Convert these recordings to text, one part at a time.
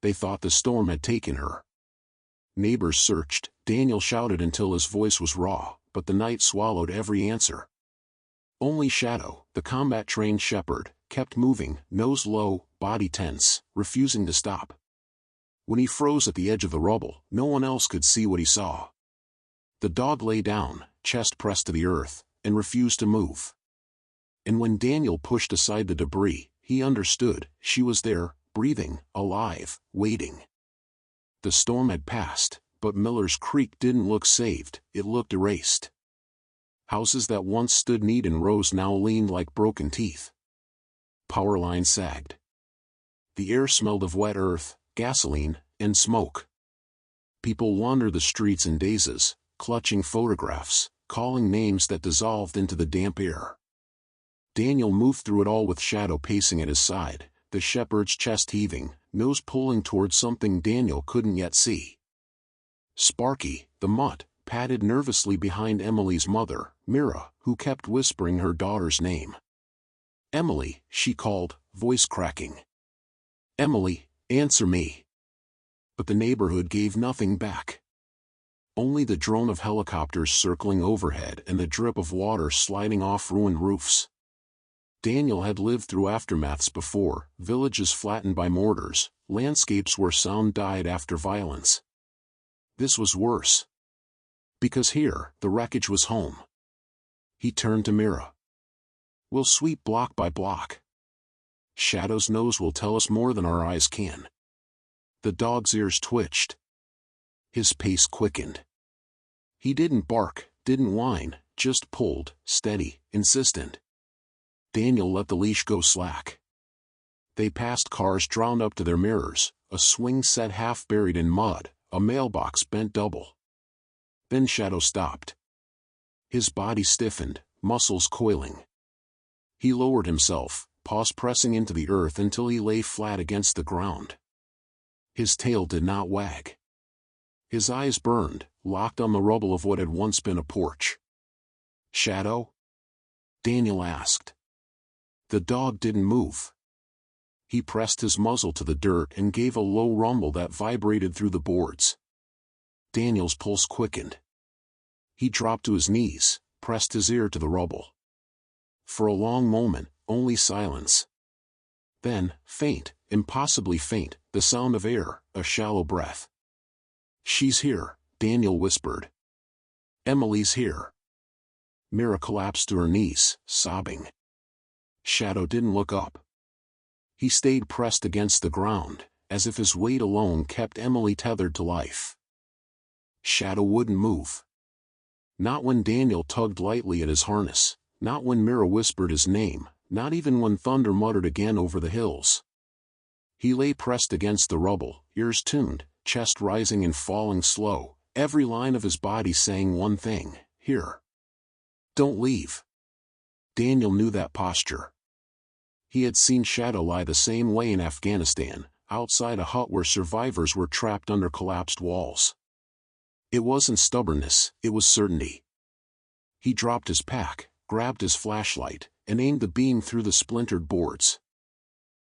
they thought the storm had taken her. Neighbors searched, Daniel shouted until his voice was raw, but the night swallowed every answer. Only Shadow, the combat-trained shepherd, kept moving, nose low, body tense, refusing to stop. When he froze at the edge of the rubble, no one else could see what he saw. The dog lay down, chest pressed to the earth, and refused to move. And when Daniel pushed aside the debris, he understood. She was there, breathing, alive, waiting. The storm had passed, but Miller's Creek didn't look saved, it looked erased. Houses that once stood neat in rows now leaned like broken teeth. Power lines sagged. The air smelled of wet earth, gasoline, and smoke. People wandered the streets in dazes, clutching photographs, calling names that dissolved into the damp air. Daniel moved through it all with Shadow pacing at his side, the shepherd's chest heaving, nose pulling towards something Daniel couldn't yet see. Sparky, the mutt, padded nervously behind Emily's mother, Mira, who kept whispering her daughter's name. "Emily," she called, voice cracking. "Emily, answer me." But the neighborhood gave nothing back. Only the drone of helicopters circling overhead and the drip of water sliding off ruined roofs. Daniel had lived through aftermaths before, villages flattened by mortars, landscapes where sound died after violence. This was worse. Because here, the wreckage was home. He turned to Mira. "We'll sweep block by block. Shadow's nose will tell us more than our eyes can." The dog's ears twitched. His pace quickened. He didn't bark, didn't whine, just pulled, steady, insistent. Daniel let the leash go slack. They passed cars drowned up to their mirrors, a swing set half buried in mud, a mailbox bent double. Then Shadow stopped. His body stiffened, muscles coiling. He lowered himself, paws pressing into the earth until he lay flat against the ground. His tail did not wag. His eyes burned, locked on the rubble of what had once been a porch. "Shadow?" Daniel asked. The dog didn't move. He pressed his muzzle to the dirt and gave a low rumble that vibrated through the boards. Daniel's pulse quickened. He dropped to his knees, pressed his ear to the rubble. For a long moment, only silence. Then, faint, impossibly faint, the sound of air, a shallow breath. "She's here," Daniel whispered. "Emily's here." Mira collapsed to her knees, sobbing. Shadow didn't look up. He stayed pressed against the ground, as if his weight alone kept Emily tethered to life. Shadow wouldn't move. Not when Daniel tugged lightly at his harness, not when Mira whispered his name, not even when thunder muttered again over the hills. He lay pressed against the rubble, ears tuned, chest rising and falling slow, every line of his body saying one thing: "Here. Don't leave." Daniel knew that posture. He had seen Shadow lie the same way in Afghanistan, outside a hut where survivors were trapped under collapsed walls. It wasn't stubbornness, it was certainty. He dropped his pack, grabbed his flashlight, and aimed the beam through the splintered boards.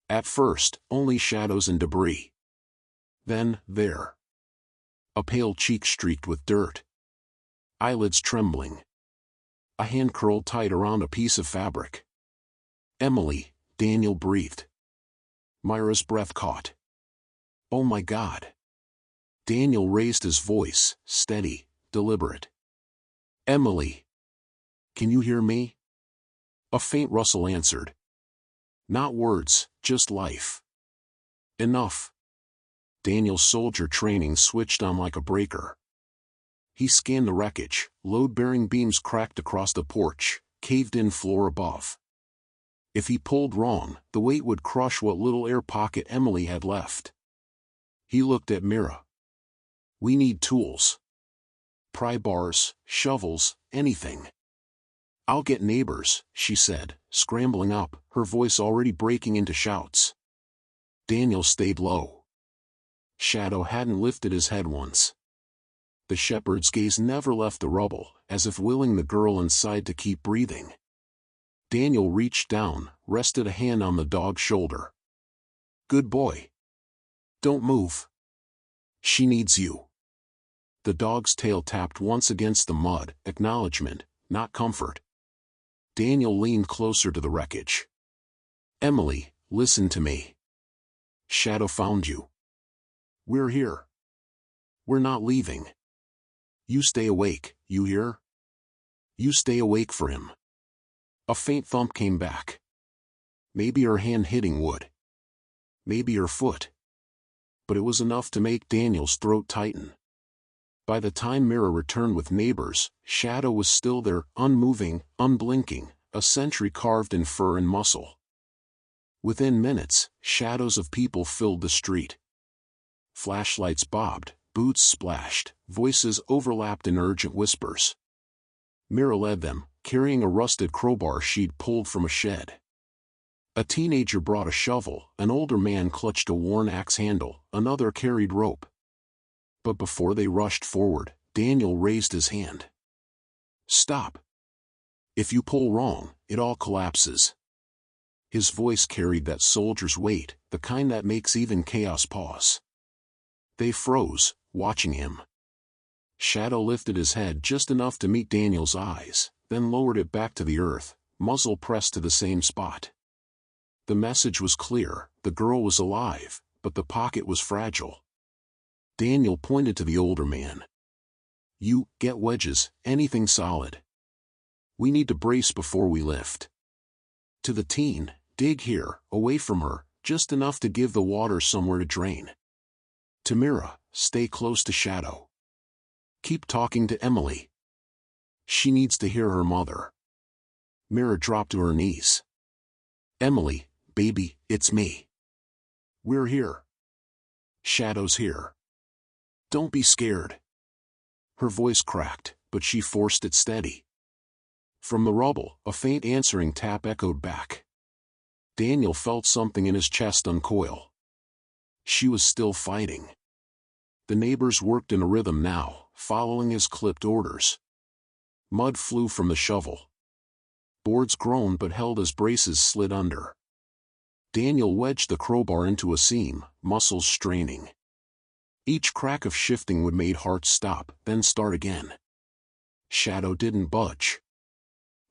At first, only shadows and debris. Then, there. A pale cheek streaked with dirt. Eyelids trembling. A hand curled tight around a piece of fabric. "Emily," Daniel breathed. Myra's breath caught. "Oh my God." Daniel raised his voice, steady, deliberate. "Emily. Can you hear me?" A faint rustle answered. Not words, just life. Enough. Daniel's soldier training switched on like a breaker. He scanned the wreckage, load-bearing beams cracked across the porch, caved-in floor above. If he pulled wrong, the weight would crush what little air pocket Emily had left. He looked at Mira. "We need tools. Pry bars, shovels, anything." "I'll get neighbors," she said, scrambling up, her voice already breaking into shouts. Daniel stayed low. Shadow hadn't lifted his head once. The shepherd's gaze never left the rubble, as if willing the girl inside to keep breathing. Daniel reached down, rested a hand on the dog's shoulder. "Good boy." Don't move. She needs you. The dog's tail tapped once against the mud, acknowledgement, not comfort. Daniel leaned closer to the wreckage. Emily, listen to me. Shadow found you. We're here. We're not leaving. You stay awake, you hear? You stay awake for him. A faint thump came back. Maybe her hand hitting wood. Maybe her foot. But it was enough to make Daniel's throat tighten. By the time Mira returned with neighbors, Shadow was still there, unmoving, unblinking, a sentry carved in fur and muscle. Within minutes, shadows of people filled the street. Flashlights bobbed, boots splashed, voices overlapped in urgent whispers. Mira led them, carrying a rusted crowbar she'd pulled from a shed. A teenager brought a shovel, an older man clutched a worn axe handle, another carried rope. But before they rushed forward, Daniel raised his hand. Stop. If you pull wrong, it all collapses. His voice carried that soldier's weight, the kind that makes even chaos pause. They froze, watching him. Shadow lifted his head just enough to meet Daniel's eyes, then lowered it back to the earth, muzzle pressed to the same spot. The message was clear, the girl was alive, but the pocket was fragile. Daniel pointed to the older man. You, get wedges, anything solid. We need to brace before we lift. To the teen, dig here, away from her, just enough to give the water somewhere to drain. To Mira, stay close to Shadow. Keep talking to Emily. She needs to hear her mother. Mira dropped to her knees. Emily, baby, it's me. We're here. Shadow's here. Don't be scared. Her voice cracked, but she forced it steady. From the rubble, a faint answering tap echoed back. Daniel felt something in his chest uncoil. She was still fighting. The neighbors worked in a rhythm now, following his clipped orders. Mud flew from the shovel. Boards groaned but held as braces slid under. Daniel wedged the crowbar into a seam, muscles straining. Each crack of shifting would make hearts stop, then start again. Shadow didn't budge.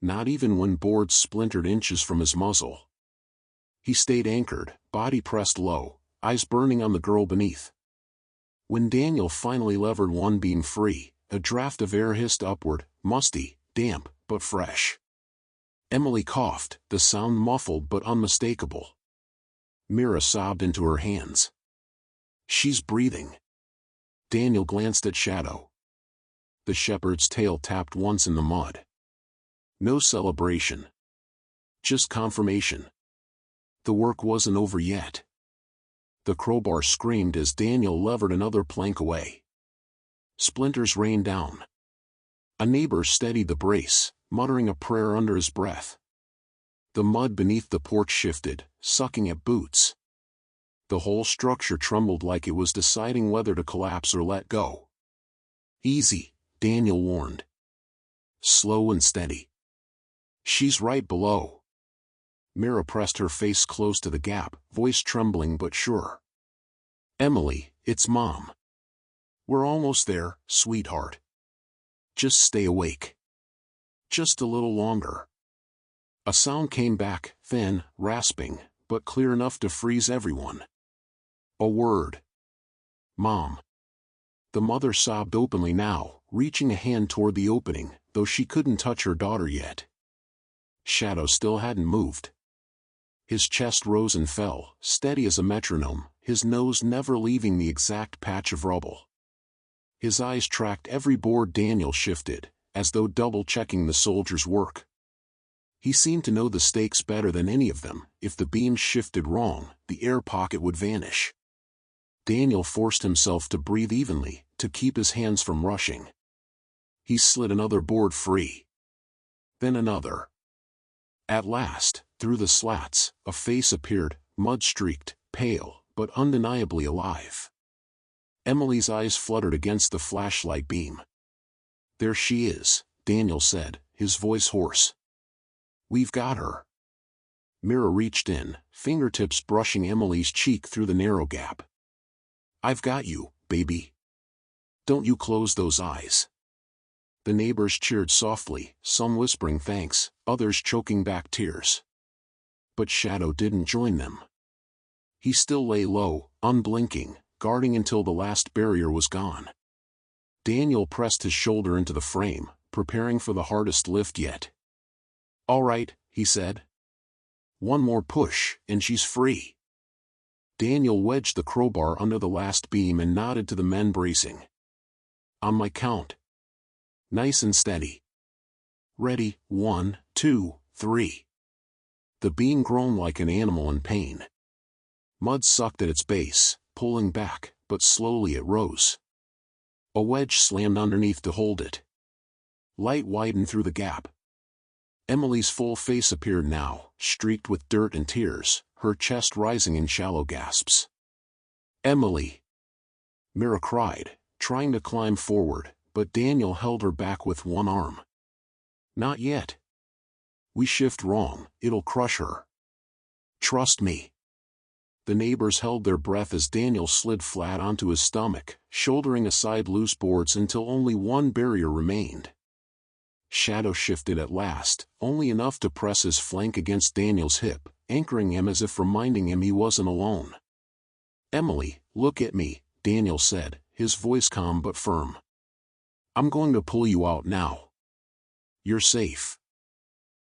Not even when boards splintered inches from his muzzle. He stayed anchored, body pressed low, eyes burning on the girl beneath. When Daniel finally levered one beam free, a draft of air hissed upward, musty, damp, but fresh. Emily coughed, the sound muffled but unmistakable. Mira sobbed into her hands. She's breathing. Daniel glanced at Shadow. The shepherd's tail tapped once in the mud. No celebration. Just confirmation. The work wasn't over yet. The crowbar screamed as Daniel levered another plank away. Splinters rained down. A neighbor steadied the brace, muttering a prayer under his breath. The mud beneath the porch shifted, sucking at boots. The whole structure trembled like it was deciding whether to collapse or let go. Easy, Daniel warned. Slow and steady. She's right below. Mira pressed her face close to the gap, voice trembling but sure. Emily, it's Mom. We're almost there, sweetheart. Just stay awake. Just a little longer. A sound came back, thin, rasping, but clear enough to freeze everyone. A word. Mom. The mother sobbed openly now, reaching a hand toward the opening, though she couldn't touch her daughter yet. Shadow still hadn't moved. His chest rose and fell, steady as a metronome, his nose never leaving the exact patch of rubble. His eyes tracked every board Daniel shifted, as though double-checking the soldier's work. He seemed to know the stakes better than any of them. If the beams shifted wrong, the air pocket would vanish. Daniel forced himself to breathe evenly, to keep his hands from rushing. He slid another board free. Then another. At last, through the slats, a face appeared, mud-streaked, pale, but undeniably alive. Emily's eyes fluttered against the flashlight beam. There she is, Daniel said, his voice hoarse. We've got her. Mira reached in, fingertips brushing Emily's cheek through the narrow gap. I've got you, baby. Don't you close those eyes. The neighbors cheered softly, some whispering thanks, others choking back tears. But Shadow didn't join them. He still lay low, unblinking, guarding until the last barrier was gone. Daniel pressed his shoulder into the frame, preparing for the hardest lift yet. "All right," he said. "One more push, and she's free." Daniel wedged the crowbar under the last beam and nodded to the men bracing. "On my count. Nice and steady. Ready, 1, 2, 3. The beam groaned like an animal in pain. Mud sucked at its base, pulling back, but slowly it rose. A wedge slammed underneath to hold it. Light widened through the gap. Emily's full face appeared now, streaked with dirt and tears, her chest rising in shallow gasps. "Emily!" Mira cried, trying to climb forward, but Daniel held her back with one arm. "Not yet. We shift wrong, it'll crush her. Trust me." The neighbors held their breath as Daniel slid flat onto his stomach, shouldering aside loose boards until only one barrier remained. Shadow shifted at last, only enough to press his flank against Daniel's hip, anchoring him as if reminding him he wasn't alone. "Emily, look at me," Daniel said, his voice calm but firm. "I'm going to pull you out now. You're safe.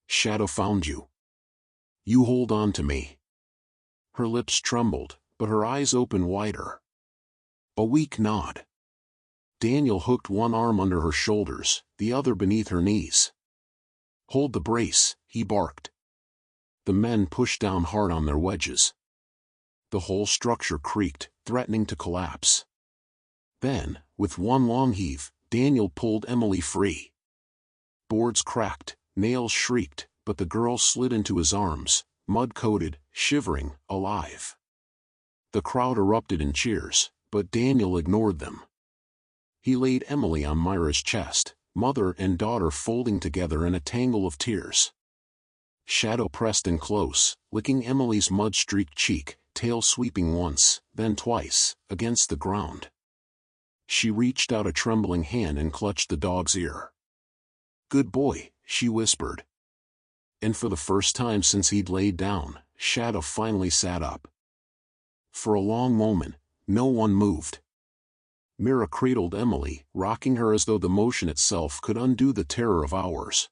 Shadow found you. You hold on to me." Her lips trembled, but her eyes opened wider. A weak nod. Daniel hooked one arm under her shoulders, the other beneath her knees. "Hold the brace," he barked. The men pushed down hard on their wedges. The whole structure creaked, threatening to collapse. Then, with one long heave, Daniel pulled Emily free. Boards cracked, nails shrieked, but the girl slid into his arms, mud-coated, shivering, alive. The crowd erupted in cheers, but Daniel ignored them. He laid Emily on Myra's chest, mother and daughter folding together in a tangle of tears. Shadow pressed in close, licking Emily's mud-streaked cheek, tail sweeping once, then twice, against the ground. She reached out a trembling hand and clutched the dog's ear. "Good boy," she whispered. And for the first time since he'd laid down, Shadow finally sat up. For a long moment, no one moved. Mira cradled Emily, rocking her as though the motion itself could undo the terror of hours.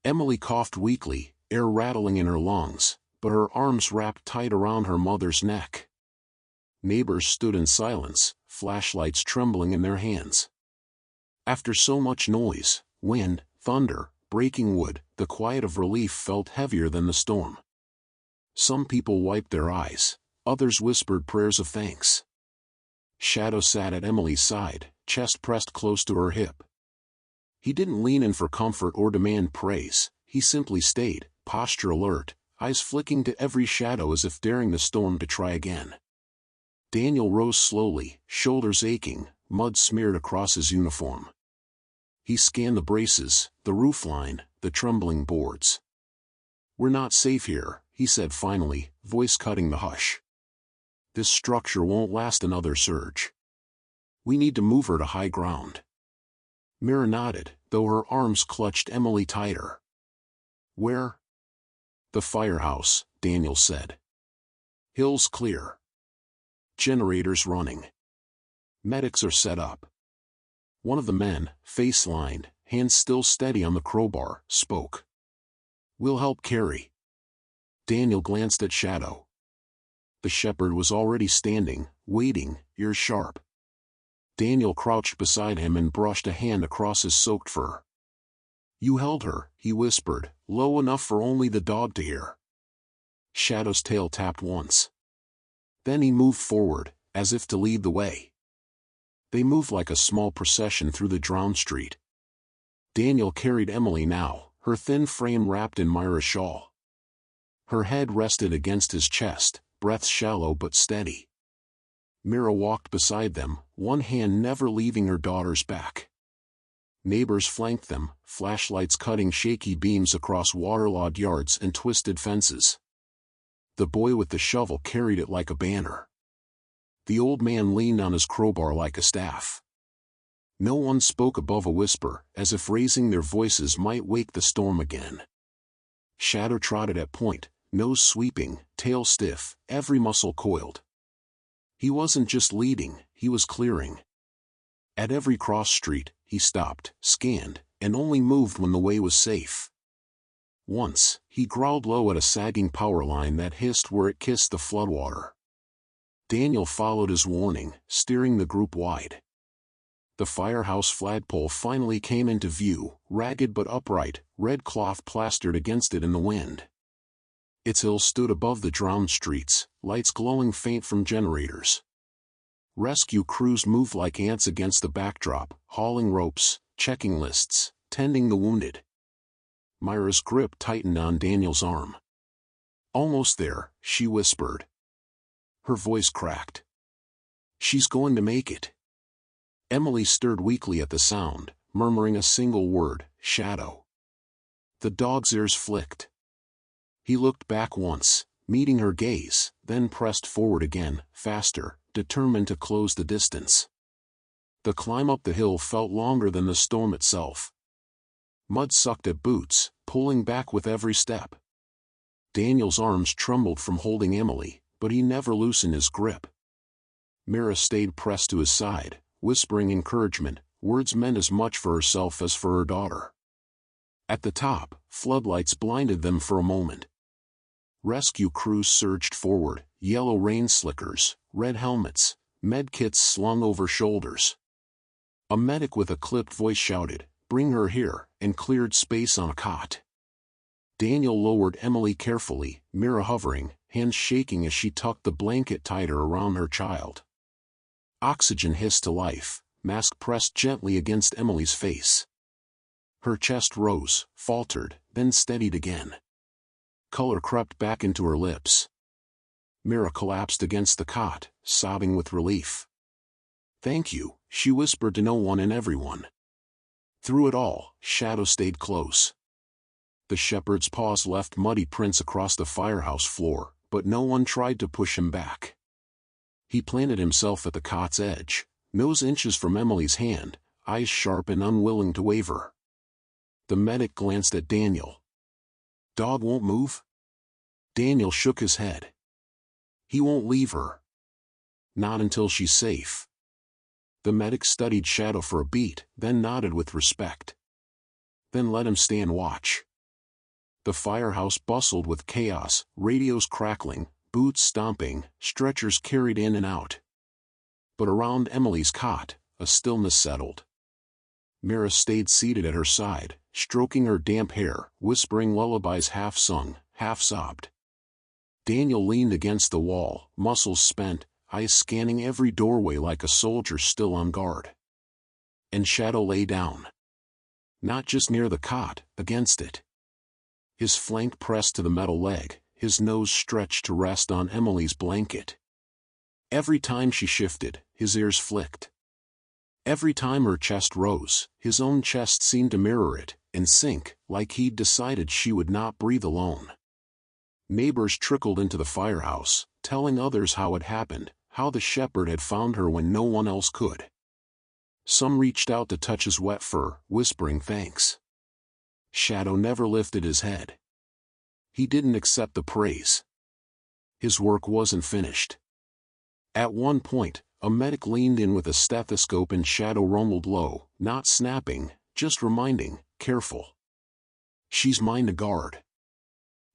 Emily coughed weakly, air rattling in her lungs, but her arms wrapped tight around her mother's neck. Neighbors stood in silence, flashlights trembling in their hands. After so much noise, wind, thunder, breaking wood, the quiet of relief felt heavier than the storm. Some people wiped their eyes, others whispered prayers of thanks. Shadow sat at Emily's side, chest pressed close to her hip. He didn't lean in for comfort or demand praise, he simply stayed, posture alert, eyes flicking to every shadow as if daring the storm to try again. Daniel rose slowly, shoulders aching, mud smeared across his uniform. He scanned the braces, the roofline, the trembling boards. "We're not safe here," he said finally, voice cutting the hush. "This structure won't last another surge. We need to move her to high ground." Mira nodded, though her arms clutched Emily tighter. "Where?" "The firehouse," Daniel said. "Hills clear. Generators running. Medics are set up." One of the men, face lined, hands still steady on the crowbar, spoke. "We'll help carry." Daniel glanced at Shadow. The shepherd was already standing, waiting, ears sharp. Daniel crouched beside him and brushed a hand across his soaked fur. "You held her," he whispered, low enough for only the dog to hear. Shadow's tail tapped once. Then he moved forward, as if to lead the way. They moved like a small procession through the drowned street. Daniel carried Emily now, her thin frame wrapped in Myra's shawl. Her head rested against his chest, breath shallow but steady. Mira walked beside them, one hand never leaving her daughter's back. Neighbors flanked them, flashlights cutting shaky beams across waterlogged yards and twisted fences. The boy with the shovel carried it like a banner. The old man leaned on his crowbar like a staff. No one spoke above a whisper, as if raising their voices might wake the storm again. Shadow trotted at point, nose sweeping, tail stiff, every muscle coiled. He wasn't just leading, he was clearing. At every cross street, he stopped, scanned, and only moved when the way was safe. Once, he growled low at a sagging power line that hissed where it kissed the floodwater. Daniel followed his warning, steering the group wide. The firehouse flagpole finally came into view, ragged but upright, red cloth plastered against it in the wind. Its hill stood above the drowned streets, lights glowing faint from generators. Rescue crews moved like ants against the backdrop, hauling ropes, checking lists, tending the wounded. Myra's grip tightened on Daniel's arm. "Almost there," she whispered. Her voice cracked. "She's going to make it." Emily stirred weakly at the sound, murmuring a single word, "Shadow." The dog's ears flicked. He looked back once, meeting her gaze, then pressed forward again, faster, determined to close the distance. The climb up the hill felt longer than the storm itself. Mud sucked at boots, pulling back with every step. Daniel's arms trembled from holding Emily, but he never loosened his grip. Mira stayed pressed to his side, whispering encouragement, words meant as much for herself as for her daughter. At the top, floodlights blinded them for a moment. Rescue crews surged forward, yellow rain slickers, red helmets, med kits slung over shoulders. A medic with a clipped voice shouted, "Bring her here," and cleared space on a cot. Daniel lowered Emily carefully, Mira hovering, hands shaking as she tucked the blanket tighter around her child. Oxygen hissed to life, mask pressed gently against Emily's face. Her chest rose, faltered, then steadied again. Color crept back into her lips. Mira collapsed against the cot, sobbing with relief. "Thank you," she whispered to no one and everyone. Through it all, Shadow stayed close. The shepherd's paws left muddy prints across the firehouse floor, but no one tried to push him back. He planted himself at the cot's edge, nose inches from Emily's hand, eyes sharp and unwilling to waver. The medic glanced at Daniel. "Dog won't move?" Daniel shook his head. "He won't leave her. Not until she's safe." The medic studied Shadow for a beat, then nodded with respect. "Then let him stand watch." The firehouse bustled with chaos, radios crackling, boots stomping, stretchers carried in and out. But around Emily's cot, a stillness settled. Mira stayed seated at her side, stroking her damp hair, whispering lullabies half sung, half sobbed. Daniel leaned against the wall, muscles spent, eyes scanning every doorway like a soldier still on guard. And Shadow lay down. Not just near the cot, against it. His flank pressed to the metal leg, his nose stretched to rest on Emily's blanket. Every time she shifted, his ears flicked. Every time her chest rose, his own chest seemed to mirror it, and sink, like he'd decided she would not breathe alone. Neighbors trickled into the firehouse, telling others how it happened, how the shepherd had found her when no one else could. Some reached out to touch his wet fur, whispering thanks. Shadow never lifted his head. He didn't accept the praise. His work wasn't finished. At one point, a medic leaned in with a stethoscope and Shadow rumbled low, not snapping, just reminding, "Careful. She's mine to guard."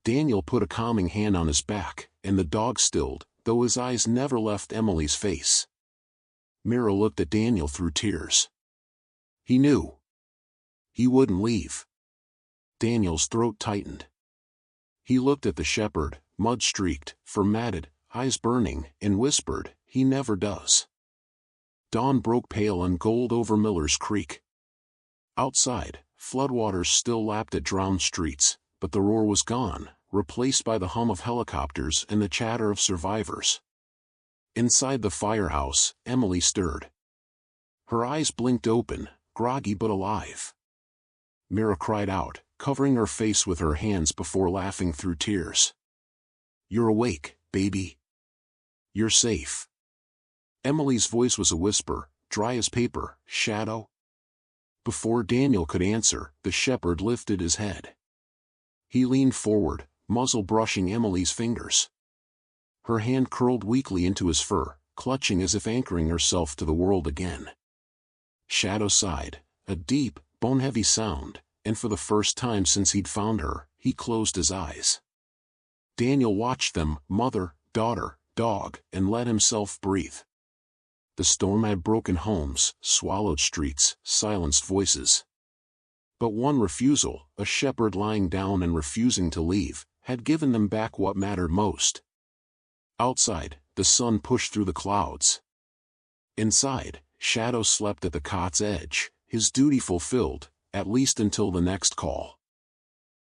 Daniel put a calming hand on his back, and the dog stilled, though his eyes never left Emily's face. Mira looked at Daniel through tears. He knew. He wouldn't leave. Daniel's throat tightened. He looked at the shepherd, mud-streaked, fur-matted, eyes burning, and whispered, "He never does." Dawn broke pale and gold over Miller's Creek. Outside, floodwaters still lapped at drowned streets, but the roar was gone, replaced by the hum of helicopters and the chatter of survivors. Inside the firehouse, Emily stirred. Her eyes blinked open, groggy but alive. Mira cried out, covering her face with her hands before laughing through tears. "You're awake, baby. You're safe." Emily's voice was a whisper, dry as paper. "Shadow?" Before Daniel could answer, the shepherd lifted his head. He leaned forward, muzzle brushing Emily's fingers. Her hand curled weakly into his fur, clutching as if anchoring herself to the world again. Shadow sighed, a deep, bone-heavy sound, and for the first time since he'd found her, he closed his eyes. Daniel watched them, mother, daughter, dog, and let himself breathe. The storm had broken homes, swallowed streets, silenced voices. But one refusal, a shepherd lying down and refusing to leave, had given them back what mattered most. Outside, the sun pushed through the clouds. Inside, Shadow slept at the cot's edge, his duty fulfilled, at least until the next call.